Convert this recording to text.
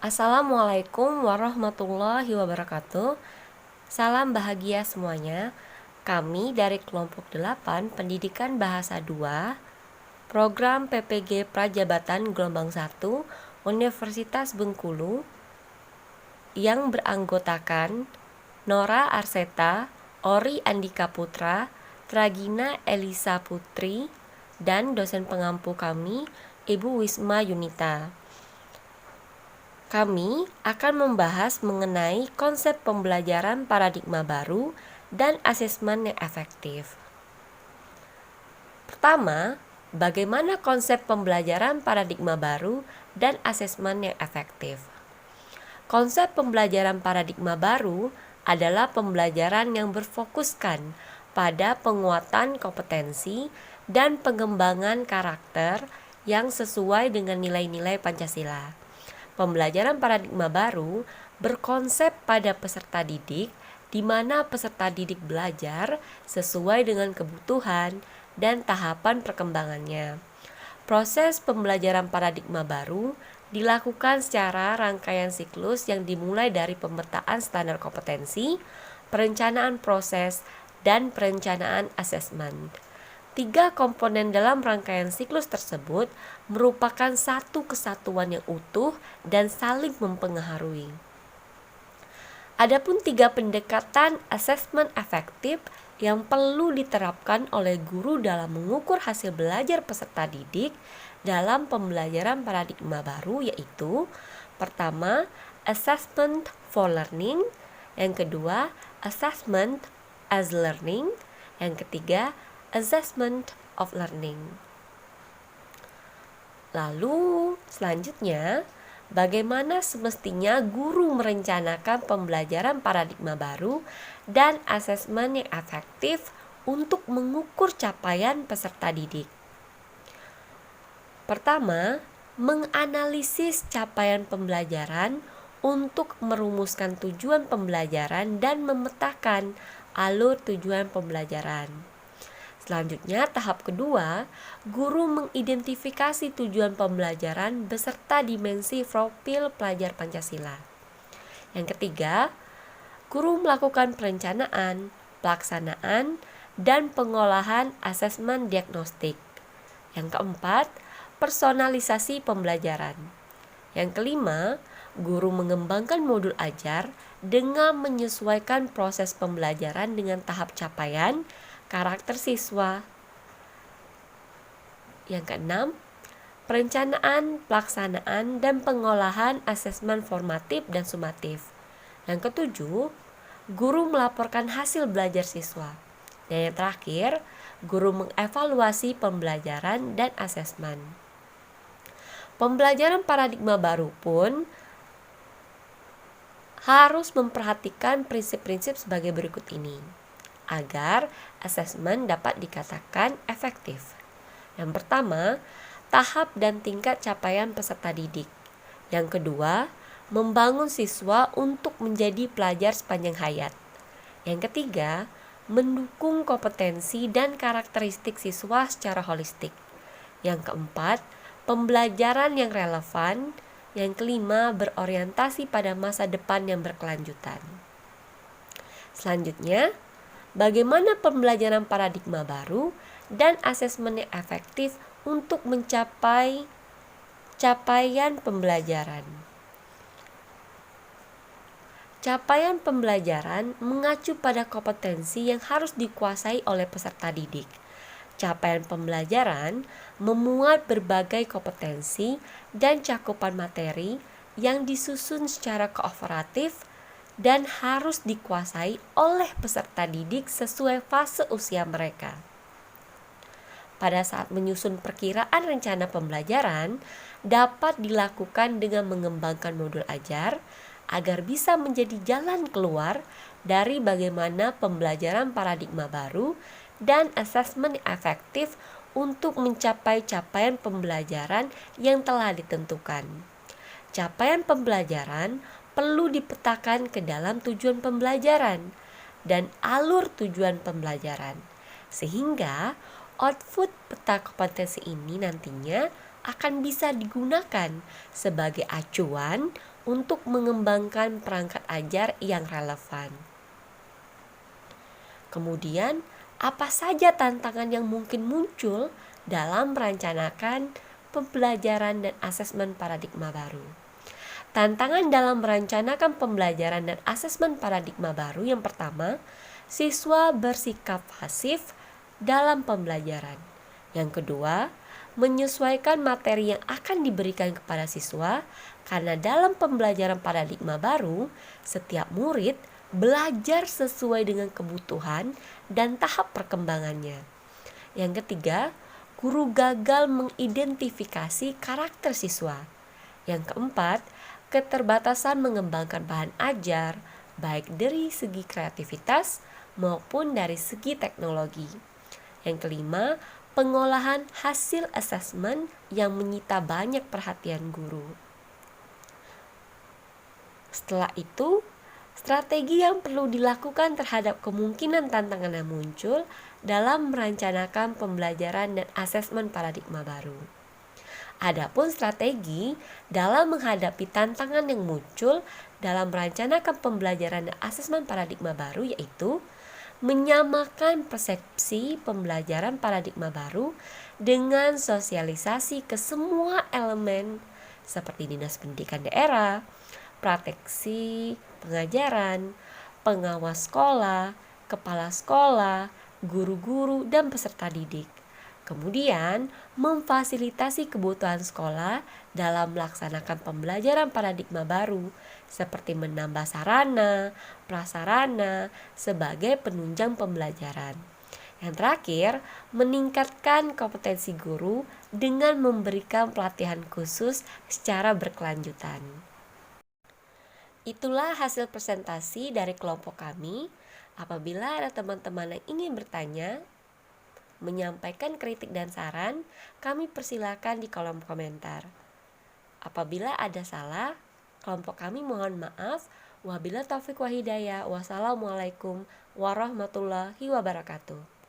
Assalamualaikum warahmatullahi wabarakatuh. Salam bahagia semuanya. Kami dari kelompok 8 Pendidikan Bahasa 2, Program PPG Prajabatan Gelombang 1, Universitas Bengkulu, yang beranggotakan Nora Arseta, Ori Andika Putra, Tragina Elisa Putri, dan dosen pengampu kami, Ibu Wisma Yunita. Kami akan membahas mengenai konsep pembelajaran paradigma baru dan asesmen yang efektif. Pertama, bagaimana konsep pembelajaran paradigma baru dan asesmen yang efektif? Konsep pembelajaran paradigma baru adalah pembelajaran yang berfokuskan pada penguatan kompetensi dan pengembangan karakter yang sesuai dengan nilai-nilai Pancasila. Pembelajaran paradigma baru berkonsep pada peserta didik, di mana peserta didik belajar sesuai dengan kebutuhan dan tahapan perkembangannya. Proses pembelajaran paradigma baru dilakukan secara rangkaian siklus yang dimulai dari pemetaan standar kompetensi, perencanaan proses, dan perencanaan asesmen. 3 komponen dalam rangkaian siklus tersebut merupakan satu kesatuan yang utuh dan saling mempengaruhi. Adapun 3 pendekatan asesmen efektif yang perlu diterapkan oleh guru dalam mengukur hasil belajar peserta didik dalam pembelajaran paradigma baru yaitu: pertama, assessment for learning, yang kedua, assessment as learning, yang ketiga, assessment of learning. Lalu selanjutnya, bagaimana semestinya guru merencanakan pembelajaran paradigma baru dan asesmen yang efektif untuk mengukur capaian peserta didik? Pertama, menganalisis capaian pembelajaran untuk merumuskan tujuan pembelajaran dan memetakan alur tujuan pembelajaran. Selanjutnya, tahap kedua, guru mengidentifikasi tujuan pembelajaran beserta dimensi profil pelajar Pancasila. Yang ketiga, guru melakukan perencanaan, pelaksanaan, dan pengolahan asesmen diagnostik. Yang keempat, personalisasi pembelajaran. Yang kelima, guru mengembangkan modul ajar dengan menyesuaikan proses pembelajaran dengan tahap capaian karakter siswa. Yang keenam, perencanaan, pelaksanaan, dan pengolahan asesmen formatif dan sumatif. Yang ketujuh, guru melaporkan hasil belajar siswa. Dan yang terakhir, guru mengevaluasi pembelajaran dan asesmen. Pembelajaran paradigma baru pun harus memperhatikan prinsip-prinsip sebagai berikut ini agar asesmen dapat dikatakan efektif. Yang pertama, tahap dan tingkat capaian peserta didik. Yang kedua, membangun siswa untuk menjadi pelajar sepanjang hayat. Yang ketiga, mendukung kompetensi dan karakteristik siswa secara holistik. Yang keempat, pembelajaran yang relevan. Yang kelima, berorientasi pada masa depan yang berkelanjutan. Selanjutnya, bagaimana pembelajaran paradigma baru dan asesmen yang efektif untuk mencapai capaian pembelajaran. Capaian pembelajaran mengacu pada kompetensi yang harus dikuasai oleh peserta didik. Capaian pembelajaran memuat berbagai kompetensi dan cakupan materi yang disusun secara kooperatif dan harus dikuasai oleh peserta didik sesuai fase usia mereka. Pada saat menyusun perkiraan rencana pembelajaran, dapat dilakukan dengan mengembangkan modul ajar agar bisa menjadi jalan keluar dari bagaimana pembelajaran paradigma baru dan asesmen efektif untuk mencapai capaian pembelajaran yang telah ditentukan. Capaian pembelajaran perlu dipetakan ke dalam tujuan pembelajaran dan alur tujuan pembelajaran, sehingga output peta kompetensi ini nantinya akan bisa digunakan sebagai acuan untuk mengembangkan perangkat ajar yang relevan. Kemudian, apa saja tantangan yang mungkin muncul dalam merencanakan pembelajaran dan asesmen paradigma baru? Tantangan dalam merencanakan pembelajaran dan asesmen paradigma baru yang pertama, siswa bersikap pasif dalam pembelajaran. Yang kedua, menyesuaikan materi yang akan diberikan kepada siswa karena dalam pembelajaran paradigma baru, setiap murid belajar sesuai dengan kebutuhan dan tahap perkembangannya. Yang ketiga, guru gagal mengidentifikasi karakter siswa. Yang keempat, keterbatasan mengembangkan bahan ajar baik dari segi kreativitas maupun dari segi teknologi. Yang kelima, pengolahan hasil asesmen yang menyita banyak perhatian guru. Setelah itu, strategi yang perlu dilakukan terhadap kemungkinan tantangan yang muncul dalam merencanakan pembelajaran dan asesmen paradigma baru. Adapun strategi dalam menghadapi tantangan yang muncul dalam merencanakan pembelajaran dan asesmen paradigma baru yaitu menyamakan persepsi pembelajaran paradigma baru dengan sosialisasi ke semua elemen seperti dinas pendidikan daerah, praktisi pengajaran, pengawas sekolah, kepala sekolah, guru-guru, dan peserta didik. Kemudian, memfasilitasi kebutuhan sekolah dalam melaksanakan pembelajaran paradigma baru seperti menambah sarana, prasarana sebagai penunjang pembelajaran. Yang terakhir, meningkatkan kompetensi guru dengan memberikan pelatihan khusus secara berkelanjutan. Itulah hasil presentasi dari kelompok kami. Apabila ada teman-teman yang ingin bertanya, menyampaikan kritik dan saran, kami persilakan di kolom komentar. Apabila ada salah, kelompok kami mohon maaf. Wabillahi taufiq wa hidayah. Wassalamualaikum warahmatullahi wabarakatuh.